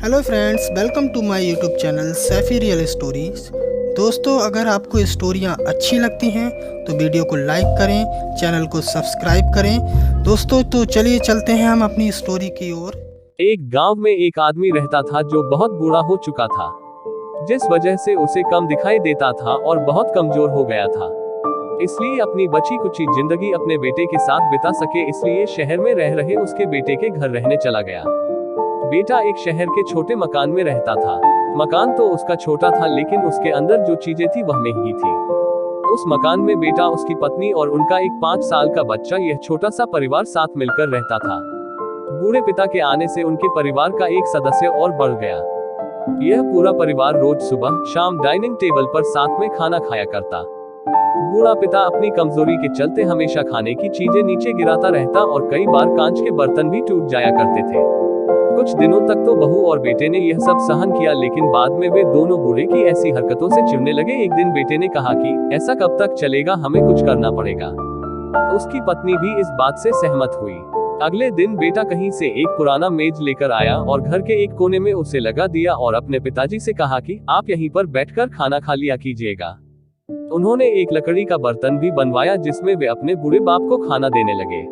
Hello friends, welcome to my YouTube channel Saifi real stories. दोस्तों, अगर आपको स्टोरियां अच्छी लगती हैं तो वीडियो को लाइक करें, चैनल को सब्सक्राइब करें। दोस्तों, तो चलिए चलते हैं हम अपनी स्टोरी की ओर। एक गांव में एक आदमी रहता था जो बहुत बूढ़ा हो चुका था, जिस वजह से उसे कम दिखाई देता था और बहुत कमजोर हो गया था। इसलिए अपनी बची कुची जिंदगी अपने बेटे के साथ बिता सके, इसलिए शहर में रह रहे उसके बेटे के घर रहने चला गया। बेटा एक शहर के छोटे मकान में रहता था। मकान तो उसका छोटा था, लेकिन उसके अंदर जो चीजें थी वह महंगी थी। उस मकान में बेटा, उसकी पत्नी और उनका एक 5 साल का बच्चा, यह छोटा सा परिवार साथ मिलकर रहता था। बूढ़े पिता के आने से उनके परिवार का एक सदस्य और बढ़ गया। यह पूरा परिवार रोज सुबह शाम डाइनिंग टेबल पर साथ में खाना खाया करता। बूढ़ा पिता अपनी कमजोरी के चलते हमेशा खाने की चीजें नीचे गिराता रहता और कई बार कांच के बर्तन भी टूट जाया करते थे। कुछ दिनों तक तो बहू और बेटे ने यह सब सहन किया, लेकिन बाद में वे दोनों बूढ़े की ऐसी हरकतों से चिढ़ने लगे। एक दिन बेटे ने कहा कि ऐसा कब तक चलेगा, हमें कुछ करना पड़ेगा। उसकी पत्नी भी इस बात से सहमत हुई। अगले दिन बेटा कहीं से एक पुराना मेज लेकर आया और घर के एक कोने में उसे लगा दिया और अपने पिताजी से कहा कि आप यहीं पर बैठकर खाना खा लिया कीजिएगा। उन्होंने एक लकड़ी का बर्तन भी बनवाया जिसमें वे अपने बूढ़े बाप को खाना देने लगे।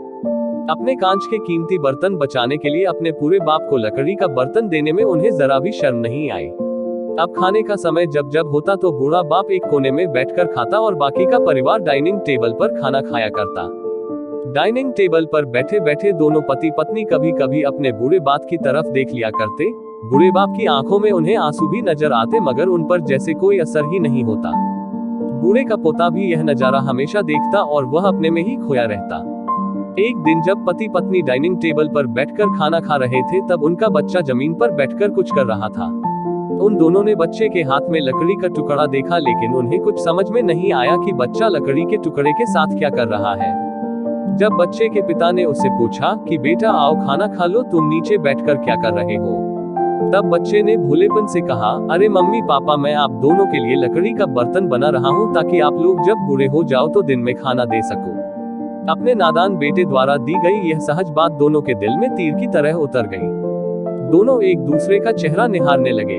अपने कांच के कीमती बर्तन बचाने के लिए अपने पूरे बाप को लकड़ी का बर्तन देने में उन्हें जरा भी शर्म नहीं आई। अब खाने का समय जब जब होता तो बूढ़ा बाप एक कोने में बैठकर खाता और बाकी का परिवार डाइनिंग टेबल पर खाना खाया करता। डाइनिंग टेबल पर बैठे बैठे दोनों पति पत्नी कभी कभी अपने बूढ़े बाप की तरफ देख लिया करते। बूढ़े बाप की आंखों में उन्हें आंसू भी नजर आते, मगर उन पर जैसे कोई असर ही नहीं होता। बूढ़े का पोता भी यह नजारा हमेशा देखता और वह अपने में ही खोया रहता। एक दिन जब पति पत्नी डाइनिंग टेबल पर बैठकर खाना खा रहे थे, तब उनका बच्चा जमीन पर बैठकर कुछ कर रहा था। उन दोनों ने बच्चे के हाथ में लकड़ी का टुकड़ा देखा, लेकिन उन्हें कुछ समझ में नहीं आया कि बच्चा लकड़ी के टुकड़े के साथ क्या कर रहा है। जब बच्चे के पिता ने उससे पूछा कि बेटा आओ खाना खा लो, तुम नीचे बैठकर क्या कर रहे हो, तब बच्चे ने भोलेपन से कहा, अरे मम्मी पापा, मैं आप दोनों के लिए लकड़ी का बर्तन बना रहा हूँ ताकि आप लोग जब बूढ़े हो जाओ तो दिन में खाना दे सको। अपने नादान बेटे द्वारा दी गई यह सहज बात दोनों के दिल में तीर की तरह उतर गई। दोनों एक दूसरे का चेहरा निहारने लगे।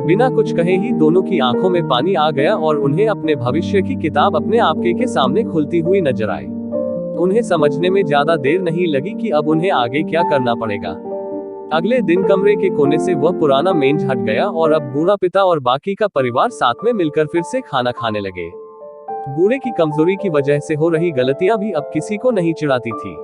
बिना कुछ कहे ही दोनों की आंखों में पानी आ गया और उन्हें अपने भविष्य की किताब अपने आपके के सामने खुलती हुई नजर आई। उन्हें समझने में ज्यादा देर नहीं लगी कि अब उन्हें आगे क्या करना पड़ेगा। अगले दिन कमरे के कोने से वह पुराना मेज हट गया और अब बूढ़ा पिता और बाकी का परिवार साथ में मिलकर फिर से खाना खाने लगे। बूढ़े की कमजोरी की वजह से हो रही गलतियां भी अब किसी को नहीं चिढ़ाती थी।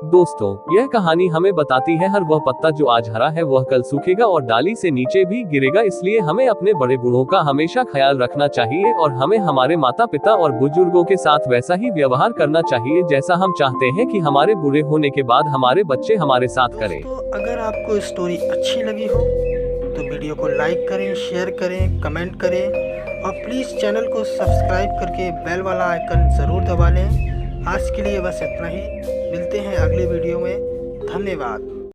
दोस्तों, यह कहानी हमें बताती है हर वह पत्ता जो आज हरा है वह कल सूखेगा और डाली से नीचे भी गिरेगा। इसलिए हमें अपने बड़े बूढ़ों का हमेशा ख्याल रखना चाहिए और हमें हमारे माता पिता और बुजुर्गों के साथ वैसा ही व्यवहार करना चाहिए जैसा हम चाहते हैं कि हमारे बूढ़े होने के बाद हमारे बच्चे हमारे साथ करें। तो अगर आपको स्टोरी अच्छी लगी हो तो वीडियो को लाइक करें, शेयर करें, कमेंट करें और प्लीज़ चैनल को सब्सक्राइब करके बेल वाला आइकन ज़रूर दबा लें। आज के लिए बस इतना ही। मिलते हैं अगली वीडियो में। धन्यवाद।